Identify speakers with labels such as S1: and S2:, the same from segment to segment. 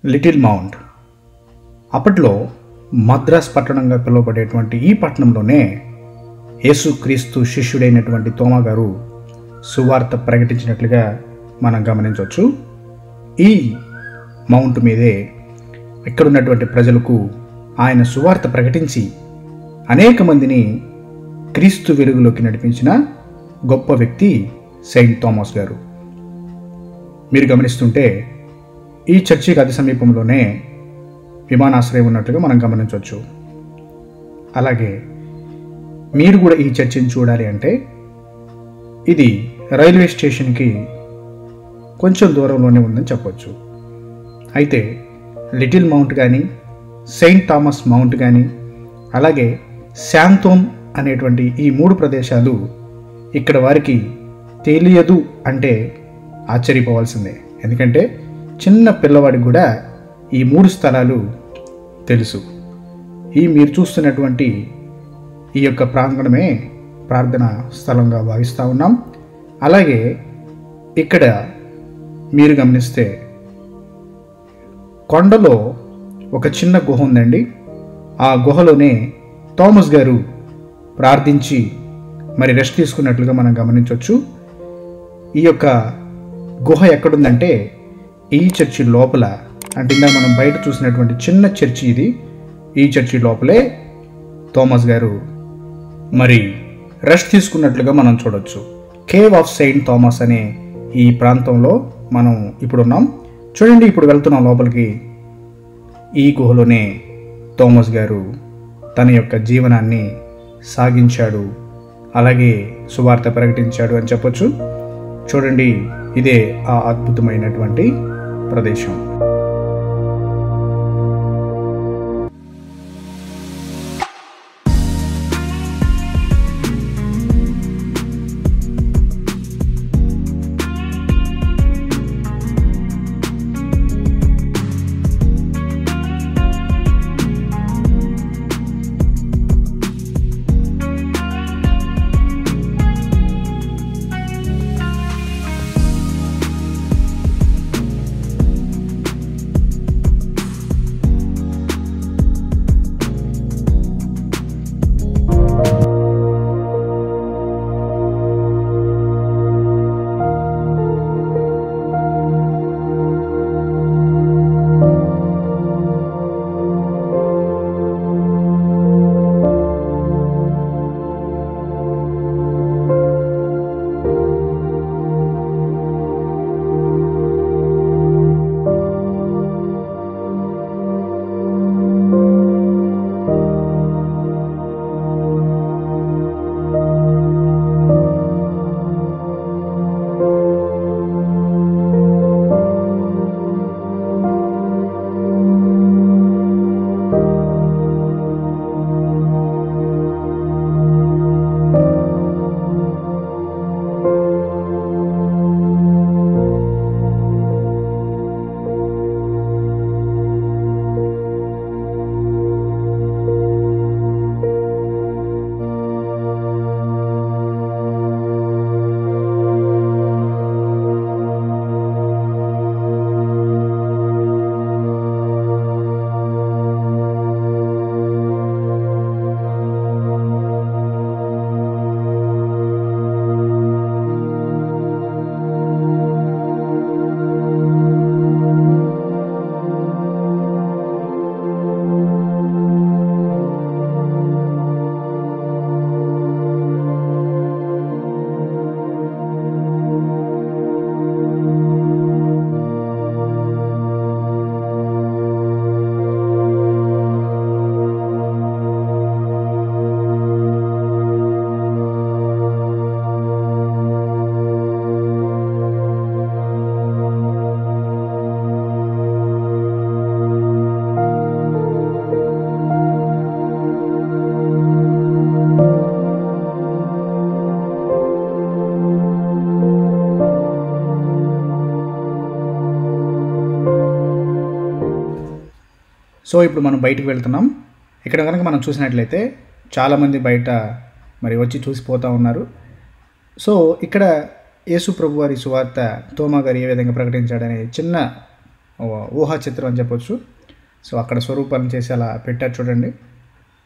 S1: Little mount. అప్పట్లో మద్రాస్ పట్టణంగా పిలువబడేటువంటి ఈ పట్టణంలోనే యేసుక్రీస్తు శిష్యుడైనటువంటి తోమా గారు సువార్త ప్రకటించినట్లుగా మనం గమనించవచ్చు. ఈ మౌంట్ మీదే ఇక్కడున్నటువంటి ప్రజలకు ఆయన సువార్త ప్రకటించి అనేక మందిని క్రీస్తు వెలుగులోకి నడిపించిన గొప్ప వ్యక్తి సెయింట్ థామస్ గారు. మీరు గమనిస్తుంటే ఈ చర్చికి అతి సమీపంలోనే విమానాశ్రయం ఉన్నట్లుగా మనం గమనించవచ్చు. అలాగే మీరు కూడా ఈ చర్చిని చూడాలి అంటే ఇది రైల్వే స్టేషన్కి కొంచెం దూరంలోనే ఉందని చెప్పవచ్చు. అయితే లిటిల్ మౌంట్ కానీ, సెయింట్ థామస్ మౌంట్ కానీ, అలాగే శాంతోమ్ అనేటువంటి ఈ 3 ప్రదేశాలు ఇక్కడ వారికి తెలియదు అంటే ఆశ్చర్యపోవాల్సిందే. ఎందుకంటే చిన్న పిల్లవాడికి కూడా ఈ 3 స్థలాలు తెలుసు. మీరు చూస్తున్నటువంటి ఈ యొక్క ప్రాంగణమే ప్రార్థన స్థలంగా భావిస్తూ ఉన్నాం. అలాగే ఇక్కడ మీరు గమనిస్తే కొండలో ఒక చిన్న గుహ ఉందండి. ఆ గుహలోనే థామస్ గారు ప్రార్థించి మరి రెస్ట్ తీసుకున్నట్లుగా మనం గమనించవచ్చు. ఈ యొక్క గుహ ఎక్కడుందంటే ఈ చర్చి లోపల, అంటే ఇందాక మనం బయట చూసినటువంటి చిన్న చర్చి ఇది. ఈ చర్చి లోపలే థామస్ గారు మరి రెస్ట్ తీసుకున్నట్లుగా మనం చూడొచ్చు. కేవ్ ఆఫ్ సెయింట్ థామస్ అనే ఈ ప్రాంతంలో మనం ఇప్పుడు ఉన్నాం. చూడండి, ఇప్పుడు వెళ్తున్నాం లోపలికి. ఈ గుహలోనే థామస్ గారు తన యొక్క జీవనాన్ని సాగించాడు, అలాగే సువార్త ప్రకటించాడు అని చెప్పొచ్చు. చూడండి, ఇదే ఆ అద్భుతమైనటువంటి ప్రదేశం. సో ఇప్పుడు మనం బయటకు వెళ్తున్నాం. ఇక్కడ కనుక మనం చూసినట్లయితే చాలామంది బయట మరి వచ్చి చూసిపోతూ ఉన్నారు. సో ఇక్కడ యేసు ప్రభు వారి సువార్త తోమా గారు ఏ విధంగా ప్రకటించాడనే చిన్న ఊహా చిత్రం అని చెప్పొచ్చు. సో అక్కడ స్వరూపాన్ని చేసి అలా పెట్టారు చూడండి.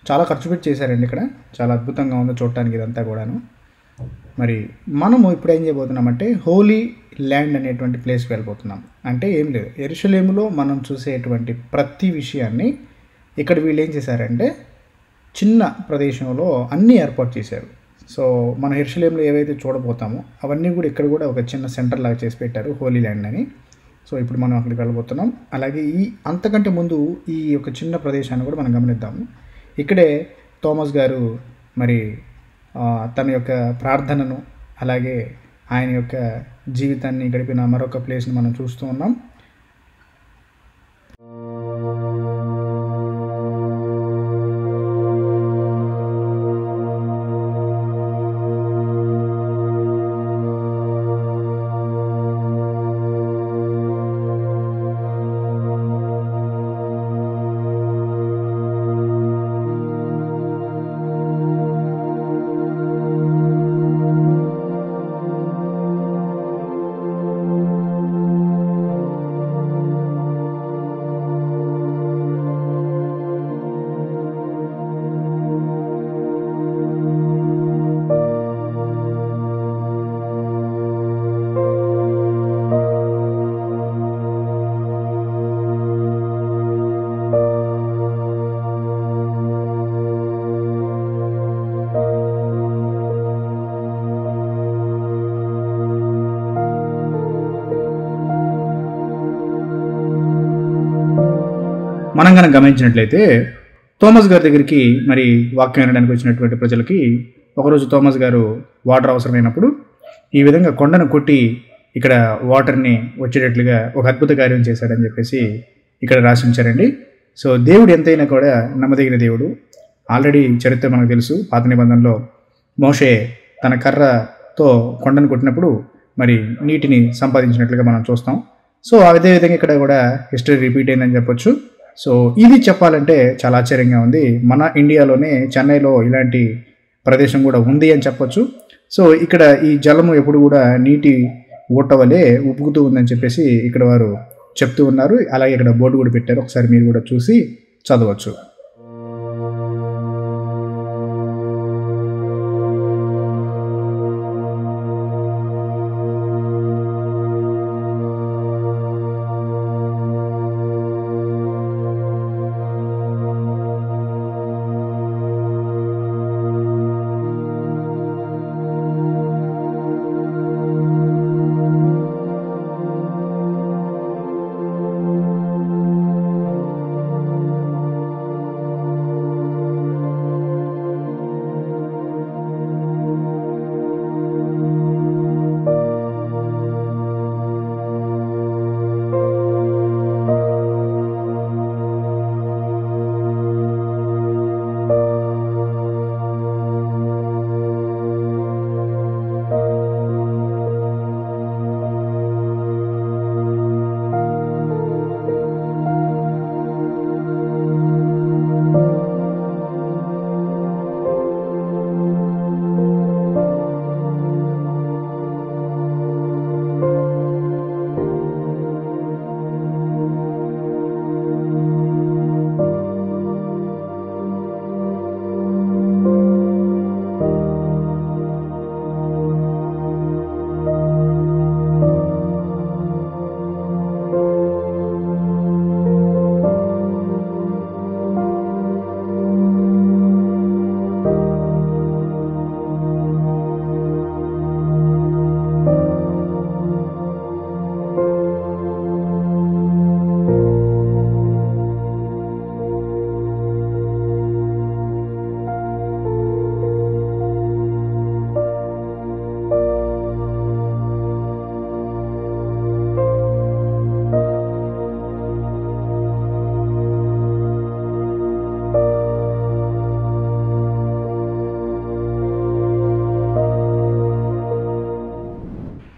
S1: చాలా ఖర్చు పెట్టి చేశారండి ఇక్కడ. చాలా అద్భుతంగా ఉంది చూడటానికి ఇదంతా కూడాను. మరి మనము ఇప్పుడు ఏం చేయబోతున్నామంటే హోలీ ల్యాండ్ అనేటువంటి ప్లేస్కి వెళ్ళిపోతున్నాం. అంటే ఏం లేదు, యెరూషలేములో మనం చూసేటువంటి ప్రతి విషయాన్ని ఇక్కడ వీళ్ళు ఏం చేశారంటే చిన్న ప్రదేశంలో అన్నీ ఏర్పాటు చేశారు. సో మన యెరూషలేములో ఏవైతే చూడబోతామో అవన్నీ కూడా ఇక్కడ కూడా ఒక చిన్న సెంటర్ లాగా చేసి పెట్టారు, హోలీ ల్యాండ్ అని. సో ఇప్పుడు మనం అక్కడికి వెళ్ళబోతున్నాం. అలాగే అంతకంటే ముందు ఈ యొక్క చిన్న ప్రదేశాన్ని కూడా మనం గమనిద్దాము. ఇక్కడే థోమస్ గారు మరి తన యొక్క ప్రార్థనను అలాగే ఆయన యొక్క జీవితాన్ని గడిపిన మరొక ప్లేస్ని మనం చూస్తూ ఉన్నాం. మనం కనుక గమనించినట్లయితే థోమస్ గారి దగ్గరికి మరి వాక్యం వినడానికి వచ్చినటువంటి ప్రజలకి ఒకరోజు థోమస్ గారు వాటర్ అవసరమైనప్పుడు ఈ విధంగా కొండను కొట్టి ఇక్కడ వాటర్ని వచ్చేటట్లుగా ఒక అద్భుత కార్యం చేశాడని చెప్పేసి ఇక్కడ రాసించారండి. సో దేవుడు ఎంతైనా కూడా నమ్మదగిన దేవుడు. ఆల్రెడీ చరిత్ర మనకు తెలుసు. పాత నిబంధనలో మోషే తన కర్రతో కొండను కొట్టినప్పుడు మరి నీటిని సంపాదించినట్లుగా మనం చూస్తాం. సో అదేవిధంగా ఇక్కడ కూడా హిస్టరీ రిపీట్ అయిందని చెప్పొచ్చు. సో ఇది చెప్పాలంటే చాలా ఆశ్చర్యంగా ఉంది. మన ఇండియాలోనే చెన్నైలో ఇలాంటి ప్రదేశం కూడా ఉంది అని చెప్పొచ్చు. సో ఇక్కడ ఈ జలము ఎప్పుడు కూడా నీటి ఊట వలె ఉప్పుకుతూ ఉందని చెప్పేసి ఇక్కడ వారు చెప్తూ ఉన్నారు. అలాగే ఇక్కడ బోర్డు కూడా పెట్టారు, ఒకసారి మీరు కూడా చూసి చదవచ్చు.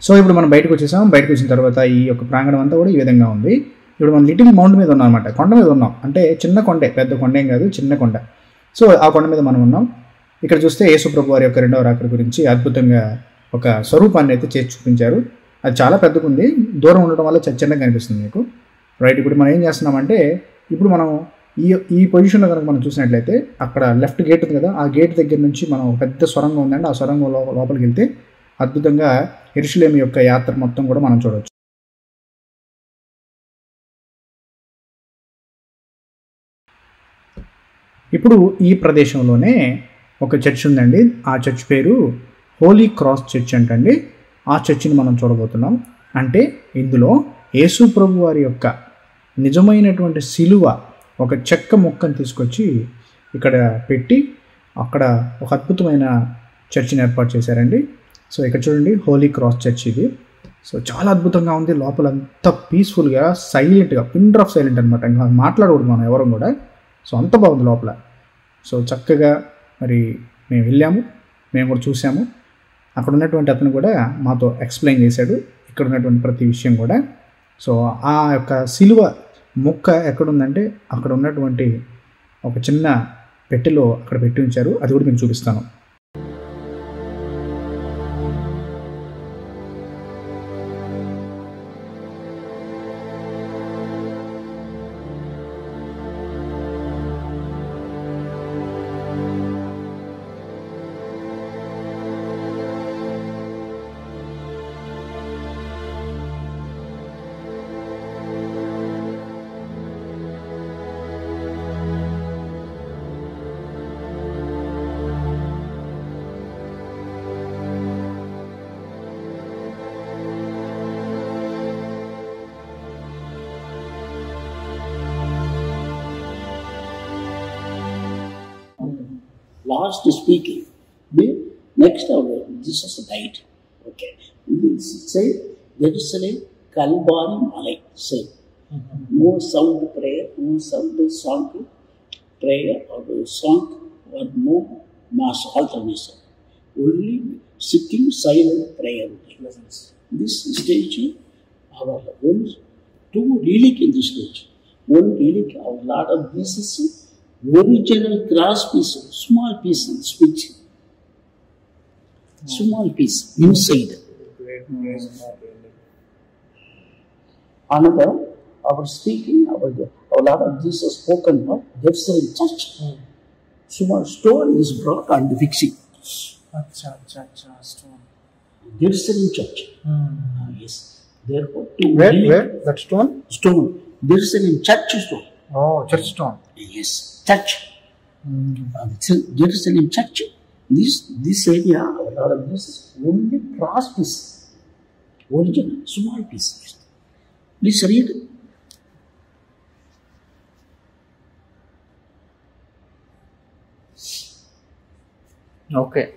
S1: సో ఇప్పుడు మనం బయటకు వచ్చేసాం. బయటకు వచ్చిన తర్వాత ఈ యొక్క ప్రాంగణం అంతా కూడా ఈ విధంగా ఉంది. ఇప్పుడు మనం లిటిల్ మౌంట్ మీద ఉన్నాం అనమాట, కొండ మీద ఉన్నాం. అంటే చిన్న కొండే, పెద్ద కొండ ఏం కాదు, చిన్న కొండ. సో ఆ కొండ మీద మనం ఉన్నాం. ఇక్కడ చూస్తే యేసుప్రభు వారి యొక్క రెండవ రాకడ గురించి అద్భుతంగా ఒక స్వరూపాన్ని అయితే చేసి చూపించారు. అది చాలా పెద్దగా ఉంది, దూరం ఉండడం వల్ల చిన్నగా కనిపిస్తుంది మీకు. రైట్. ఇప్పుడు మనం ఏం చేస్తున్నామంటే ఇప్పుడు మనం ఈ పొజిషన్లో కనుక మనం చూసినట్లయితే అక్కడ లెఫ్ట్ గేట్ ఉంది కదా, ఆ గేట్ దగ్గర నుంచి మనం పెద్ద సొరంగం ఉందండి. ఆ సొరంగం లోపలికి వెళ్తే అద్భుతంగా యెరూషలేము యొక్క యాత్ర మొత్తం కూడా మనం చూడవచ్చు. ఇప్పుడు ఈ ప్రదేశంలోనే ఒక చర్చ్ ఉందండి. ఆ చర్చ్ పేరు హోలీ క్రాస్ చర్చ్ అంటండి. ఆ చర్చిని మనం చూడబోతున్నాం. అంటే ఇందులో యేసు ప్రభు వారి యొక్క నిజమైనటువంటి శిలువ ఒక చెక్క ముక్కను తీసుకొచ్చి ఇక్కడ పెట్టి అక్కడ ఒక అద్భుతమైన చర్చిని ఏర్పాటు చేశారండి. సో ఇక్కడ చూడండి, హోలీ క్రాస్ చర్చ్ ఇది. సో చాలా అద్భుతంగా ఉంది. లోపలంతా పీస్ఫుల్గా సైలెంట్గా, పిన్ డ్రాప్ సైలెంట్ అనమాట. ఇంకా మాట్లాడకూడదు మనం ఎవరం కూడా. సో అంత బాగుంది లోపల. సో చక్కగా మరి మేము వెళ్ళాము, మేము కూడా చూసాము. అక్కడ ఉన్నటువంటి అతను కూడా మాతో ఎక్స్ప్లెయిన్ చేశాడు ఇక్కడ ఉన్నటువంటి ప్రతి విషయం కూడా. సో ఆ యొక్క సిలువ ముక్క ఎక్కడుందంటే అక్కడ ఉన్నటువంటి ఒక చిన్న పెట్టెలో అక్కడ పెట్టి ఉంచారు. అది కూడా మీకు చూపిస్తాను.
S2: Last speaking, the next hour, Jesus died. Okay. This say Jerusalem, Calvary, Malay. Say no sound prayer, no sound song prayer or song or no mass alternation. Only sitting silent prayer. This stage, our own two relic in this stage. One relic, our Lord of Jesus. Original cross piece, small piece, speech, small piece inside. Another, our speaking, our Lord of Jesus spoken about Jerusalem church. Small stone is brought and fixing.
S1: Stone.
S2: Jerusalem church. Yes. Therefore,
S1: where that stone?
S2: Stone. Jerusalem church stone.
S1: Oh, church stone.
S2: Yes, church. Jerusalem church. This area, our Lord of Jesus, only cross piece, original small piece. Please read.
S1: Okay.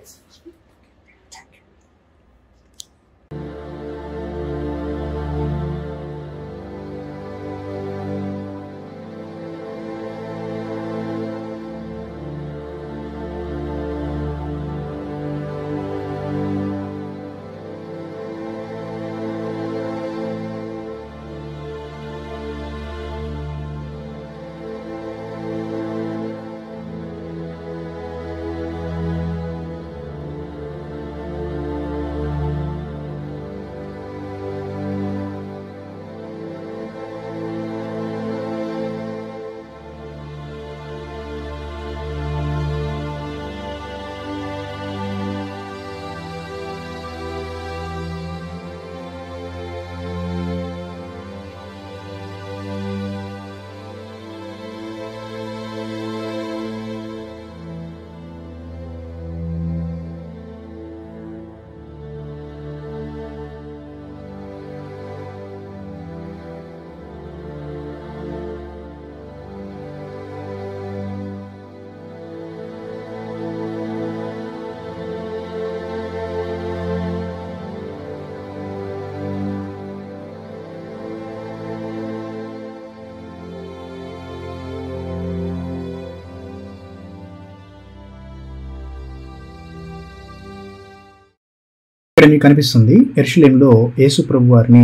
S1: ఇక్కడ మీకు కనిపిస్తుంది యెరూషలేములో యేసు ప్రభు వారిని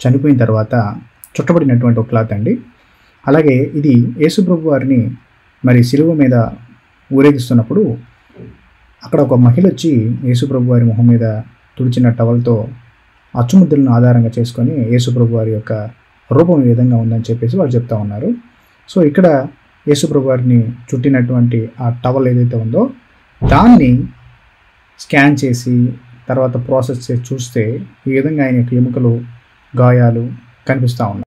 S1: చనిపోయిన తర్వాత చుట్టబడినటువంటి ఒక cloth అండి. అలాగే ఇది యేసు ప్రభు వారిని మరి శిలువ మీద ఊరేగిస్తున్నప్పుడు అక్కడ ఒక మహిళ వచ్చి యేసు ప్రభు వారి మొహం మీద తుడిచిన టవల్తో అచ్చుముద్రలను ఆధారంగా చేసుకొని యేసు ప్రభు వారి యొక్క రూపం ఈ విధంగా ఉందని చెప్పేసి వాళ్ళు చెప్తా ఉన్నారు. సో ఇక్కడ యేసుప్రభు వారిని చుట్టినటువంటి ఆ టవల్ ఏదైతే ఉందో దాన్ని స్కాన్ చేసి తర్వాత ప్రాసెస్ చేసి చూస్తే ఈ విధంగా ఆయన యొక్క ఎముకలు, గాయాలు కనిపిస్తూ ఉన్నాయి.